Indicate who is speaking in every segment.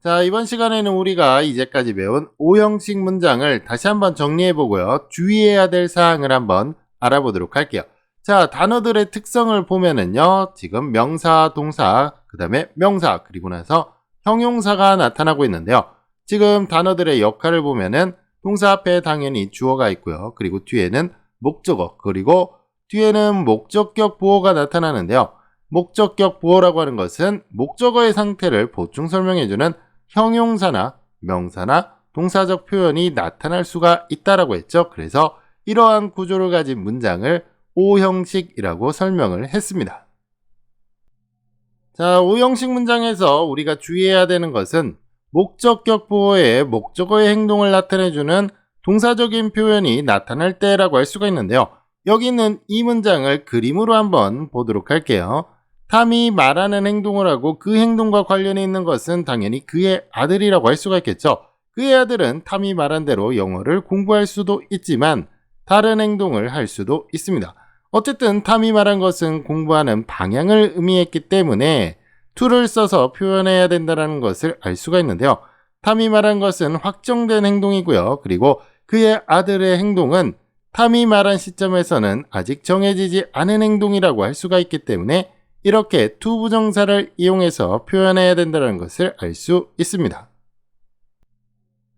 Speaker 1: 자, 이번 시간에는 우리가 이제까지 배운 O형식 문장을 다시 한번 정리해보고요. 주의해야 될 사항을 한번 알아보도록 할게요. 자, 단어들의 특성을 보면은요. 지금 명사, 동사, 그 다음에 명사, 그리고 나서 형용사가 나타나고 있는데요. 지금 단어들의 역할을 보면은 동사 앞에 당연히 주어가 있고요. 그리고 뒤에는 목적어, 그리고 뒤에는 목적격 보어가 나타나는데요. 목적격 보어라고 하는 것은 목적어의 상태를 보충 설명해주는 형용사나 명사나 동사적 표현이 나타날 수가 있다라고 했죠. 그래서 이러한 구조를 가진 문장을 O형식이라고 설명을 했습니다. 자, O형식 문장에서 우리가 주의해야 되는 것은 목적격 보어에 목적어의 행동을 나타내주는 동사적인 표현이 나타날 때라고 할 수가 있는데요. 여기 있는 이 문장을 그림으로 한번 보도록 할게요. 탐이 말하는 행동을 하고 그 행동과 관련이 있는 것은 당연히 그의 아들이라고 할 수가 있겠죠. 그의 아들은 탐이 말한 대로 영어를 공부할 수도 있지만 다른 행동을 할 수도 있습니다. 어쨌든 탐이 말한 것은 공부하는 방향을 의미했기 때문에 to를 써서 표현해야 된다는 것을 알 수가 있는데요. 탐이 말한 것은 확정된 행동이고요. 그리고 그의 아들의 행동은 탐이 말한 시점에서는 아직 정해지지 않은 행동이라고 할 수가 있기 때문에 이렇게 to 부정사를 이용해서 표현해야 된다는 것을 알 수 있습니다.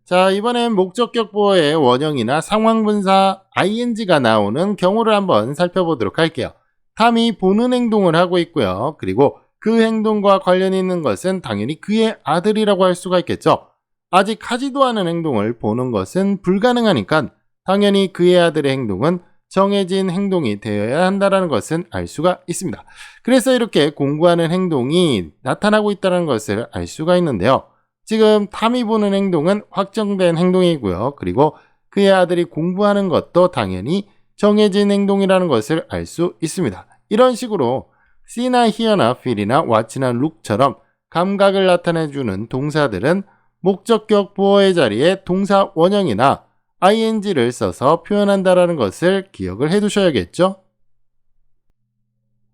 Speaker 1: 자, 이번엔 목적격 보어의 원형이나 상황분사 ing가 나오는 경우를 한번 살펴보도록 할게요. 탐이 보는 행동을 하고 있고요. 그리고 그 행동과 관련이 있는 것은 당연히 그의 아들이라고 할 수가 있겠죠. 아직 하지도 않은 행동을 보는 것은 불가능하니까 당연히 그의 아들의 행동은 정해진 행동이 되어야 한다는 것은 알 수가 있습니다. 그래서 이렇게 공부하는 행동이 나타나고 있다는 것을 알 수가 있는데요. 지금 탐이 보는 행동은 확정된 행동이고요. 그리고 그의 아들이 공부하는 것도 당연히 정해진 행동이라는 것을 알 수 있습니다. 이런 식으로 see나 hear나 feel이나 watch나 look처럼 감각을 나타내주는 동사들은 목적격 보어의 자리에 동사 원형이나 ing를 써서 표현한다는 것을 기억을 해 두셔야겠죠.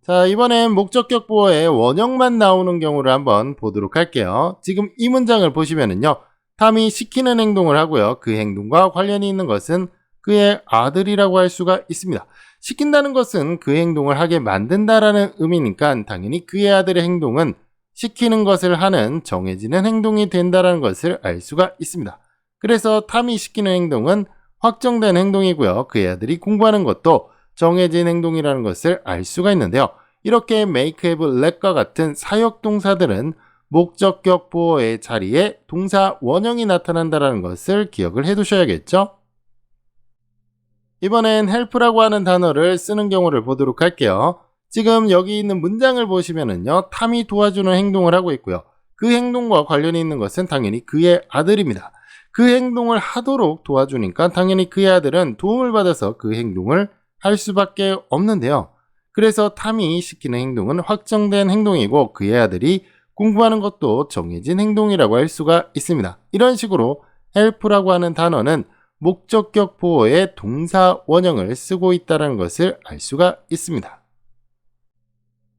Speaker 1: 자, 이번엔 목적격 보어의 원형만 나오는 경우를 한번 보도록 할게요. 지금 이 문장을 보시면은요. 탐이 시키는 행동을 하고요. 그 행동과 관련이 있는 것은 그의 아들이라고 할 수가 있습니다. 시킨다는 것은 그 행동을 하게 만든다라는 의미니까 당연히 그의 아들의 행동은 시키는 것을 하는 정해지는 행동이 된다는 것을 알 수가 있습니다. 그래서 탐이 시키는 행동은 확정된 행동이고요. 그의 아들이 공부하는 것도 정해진 행동이라는 것을 알 수가 있는데요. 이렇게 make, have, let과 같은 사역 동사들은 목적격 보어의 자리에 동사 원형이 나타난다는 것을 기억을 해 두셔야겠죠. 이번엔 help라고 하는 단어를 쓰는 경우를 보도록 할게요. 지금 여기 있는 문장을 보시면은요. 탐이 도와주는 행동을 하고 있고요. 그 행동과 관련이 있는 것은 당연히 그의 아들입니다. 그 행동을 하도록 도와주니까 당연히 그의 아들은 도움을 받아서 그 행동을 할 수밖에 없는데요. 그래서 탐이 시키는 행동은 확정된 행동이고 그의 아들이 공부하는 것도 정해진 행동이라고 할 수가 있습니다. 이런 식으로 help라고 하는 단어는 목적격 보어의 동사 원형을 쓰고 있다는 것을 알 수가 있습니다.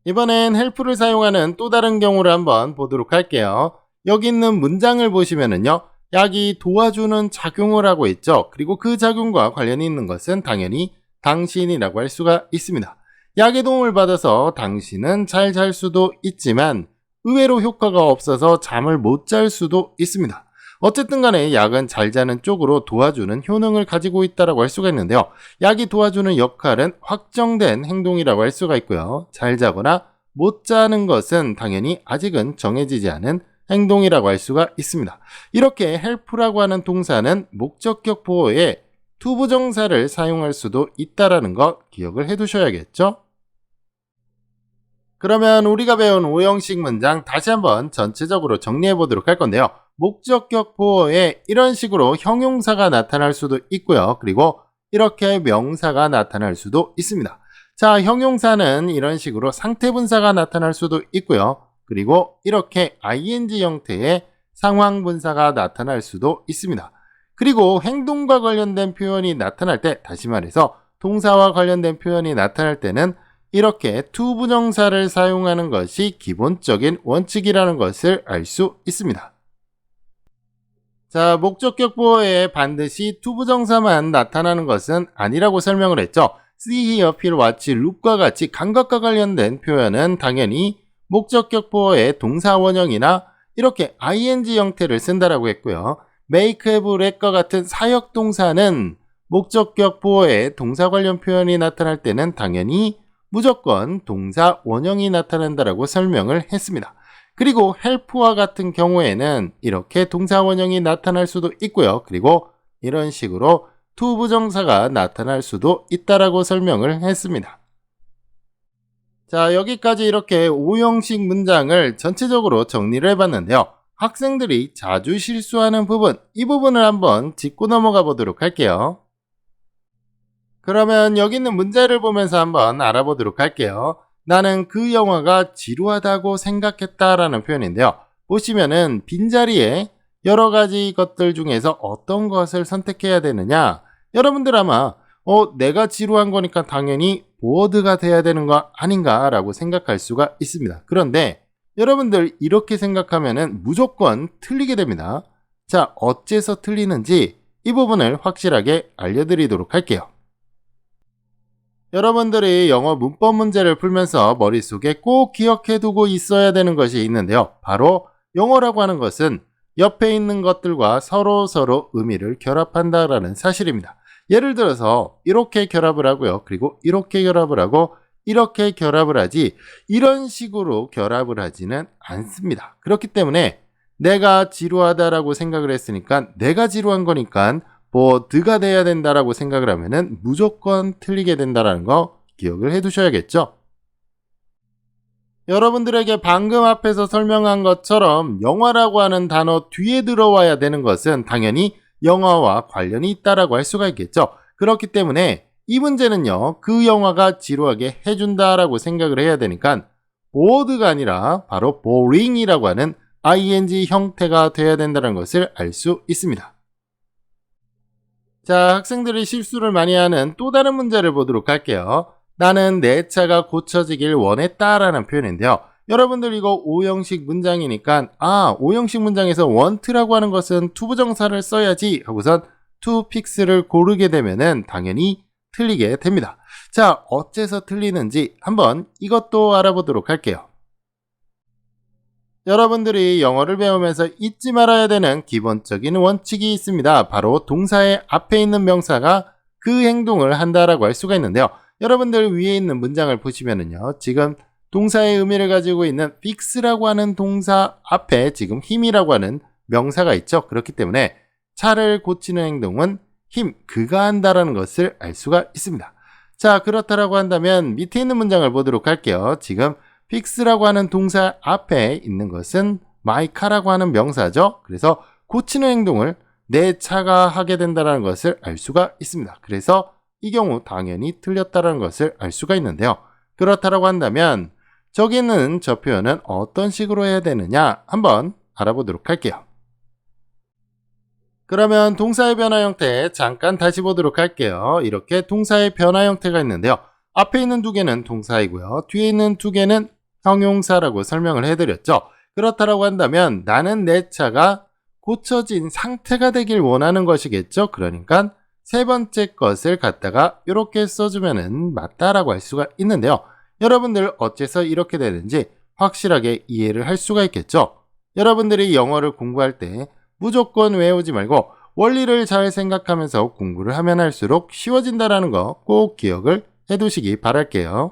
Speaker 1: 이번엔 help를 사용하는 또 다른 경우를 한번 보도록 할게요. 여기 있는 문장을 보시면은요. 약이 도와주는 작용을 하고 있죠. 그리고 그 작용과 관련이 있는 것은 당연히 당신이라고 할 수가 있습니다. 약의 도움을 받아서 당신은 잘 잘 수도 있지만 의외로 효과가 없어서 잠을 못 잘 수도 있습니다. 어쨌든 간에 약은 잘 자는 쪽으로 도와주는 효능을 가지고 있다고 할 수가 있는데요. 약이 도와주는 역할은 확정된 행동이라고 할 수가 있고요. 잘 자거나 못 자는 것은 당연히 아직은 정해지지 않은 행동이라고 할 수가 있습니다. 이렇게 help라고 하는 동사는 목적격 보어에 to 부정사를 사용할 수도 있다는 거 기억을 해 두셔야겠죠. 그러면 우리가 배운 O형식 문장 다시 한번 전체적으로 정리해 보도록 할 건데요. 목적격 보어에 이런 식으로 형용사가 나타날 수도 있고요. 그리고 이렇게 명사가 나타날 수도 있습니다. 자, 형용사는 이런 식으로 상태분사가 나타날 수도 있고요. 그리고 이렇게 ing 형태의 상황분사가 나타날 수도 있습니다. 그리고 행동과 관련된 표현이 나타날 때, 다시 말해서 동사와 관련된 표현이 나타날 때는 이렇게 to 부정사를 사용하는 것이 기본적인 원칙이라는 것을 알 수 있습니다. 자, 목적격 보어에 반드시 투부정사만 나타나는 것은 아니라고 설명을 했죠. see, hear, feel, watch, look과 같이 감각과 관련된 표현은 당연히 목적격 보어의 동사 원형이나 이렇게 ing 형태를 쓴다라고 했고요. make, have, let과 같은 사역 동사는 목적격 보어의 동사 관련 표현이 나타날 때는 당연히 무조건 동사 원형이 나타난다라고 설명을 했습니다. 그리고 help와 같은 경우에는 이렇게 동사 원형이 나타날 수도 있고요. 그리고 이런 식으로 투부정사가 나타날 수도 있다라고 설명을 했습니다. 자, 여기까지 이렇게 5형식 문장을 전체적으로 정리를 해봤는데요. 학생들이 자주 실수하는 부분, 이 부분을 한번 짚고 넘어가 보도록 할게요. 그러면 여기 있는 문제를 보면서 한번 알아보도록 할게요. 나는 그 영화가 지루하다고 생각했다라는 표현인데요. 보시면은 빈자리에 여러 가지 것들 중에서 어떤 것을 선택해야 되느냐? 여러분들 아마 내가 지루한 거니까 당연히 보어드가 돼야 되는 거 아닌가 라고 생각할 수가 있습니다. 그런데 여러분들 이렇게 생각하면은 무조건 틀리게 됩니다. 자, 어째서 틀리는지 이 부분을 확실하게 알려드리도록 할게요. 여러분들이 영어 문법 문제를 풀면서 머릿속에 꼭 기억해 두고 있어야 되는 것이 있는데요. 바로 영어라고 하는 것은 옆에 있는 것들과 서로 의미를 결합한다라는 사실입니다. 예를 들어서 이렇게 결합을 하고요. 그리고 이렇게 결합을 하고 이렇게 결합을 하지 이런 식으로 결합을 하지는 않습니다. 그렇기 때문에 내가 지루하다라고 생각을 했으니까 내가 지루한 거니까 보드가 돼야 된다라고 생각을 하면은 무조건 틀리게 된다라는 거 기억을 해 두셔야겠죠. 여러분들에게 방금 앞에서 설명한 것처럼 영화라고 하는 단어 뒤에 들어와야 되는 것은 당연히 영화와 관련이 있다라고 할 수가 있겠죠. 그렇기 때문에 이 문제는요, 그 영화가 지루하게 해준다라고 생각을 해야 되니까 bored가 아니라 바로 boring이라고 하는 ing 형태가 돼야 된다는 것을 알 수 있습니다. 자, 학생들이 실수를 많이 하는 또 다른 문제를 보도록 할게요. 나는 내 차가 고쳐지길 원했다라는 표현인데요. 여러분들 이거 5형식 문장이니까 5형식 문장에서 want라고 하는 것은 투부정사를 써야지 하고선 to fix를 고르게 되면은 당연히 틀리게 됩니다. 자, 어째서 틀리는지 한번 이것도 알아보도록 할게요. 여러분들이 영어를 배우면서 잊지 말아야 되는 기본적인 원칙이 있습니다. 바로 동사의 앞에 있는 명사가 그 행동을 한다라고 할 수가 있는데요. 여러분들 위에 있는 문장을 보시면은요. 지금 동사의 의미를 가지고 있는 fix라고 하는 동사 앞에 지금 힘이라고 하는 명사가 있죠. 그렇기 때문에 차를 고치는 행동은 그가 한다라는 것을 알 수가 있습니다. 자, 그렇다라고 한다면 밑에 있는 문장을 보도록 할게요. 지금 fix라고 하는 동사 앞에 있는 것은 my car라고 하는 명사죠. 그래서 고치는 행동을 내 차가 하게 된다는 것을 알 수가 있습니다. 그래서 이 경우 당연히 틀렸다는 것을 알 수가 있는데요. 그렇다라고 한다면 저기는 저 표현은 어떤 식으로 해야 되느냐 한번 알아보도록 할게요. 그러면 동사의 변화 형태 잠깐 다시 보도록 할게요. 이렇게 동사의 변화 형태가 있는데요. 앞에 있는 두 개는 동사이고요. 뒤에 있는 두 개는 형용사라고 설명을 해드렸죠. 그렇다라고 한다면 나는 내 차가 고쳐진 상태가 되길 원하는 것이겠죠. 그러니까 세 번째 것을 갖다가 이렇게 써주면 맞다라고 할 수가 있는데요. 여러분들 어째서 이렇게 되는지 확실하게 이해를 할 수가 있겠죠. 여러분들이 영어를 공부할 때 무조건 외우지 말고 원리를 잘 생각하면서 공부를 하면 할수록 쉬워진다는 거 꼭 기억을 해두시기 바랄게요.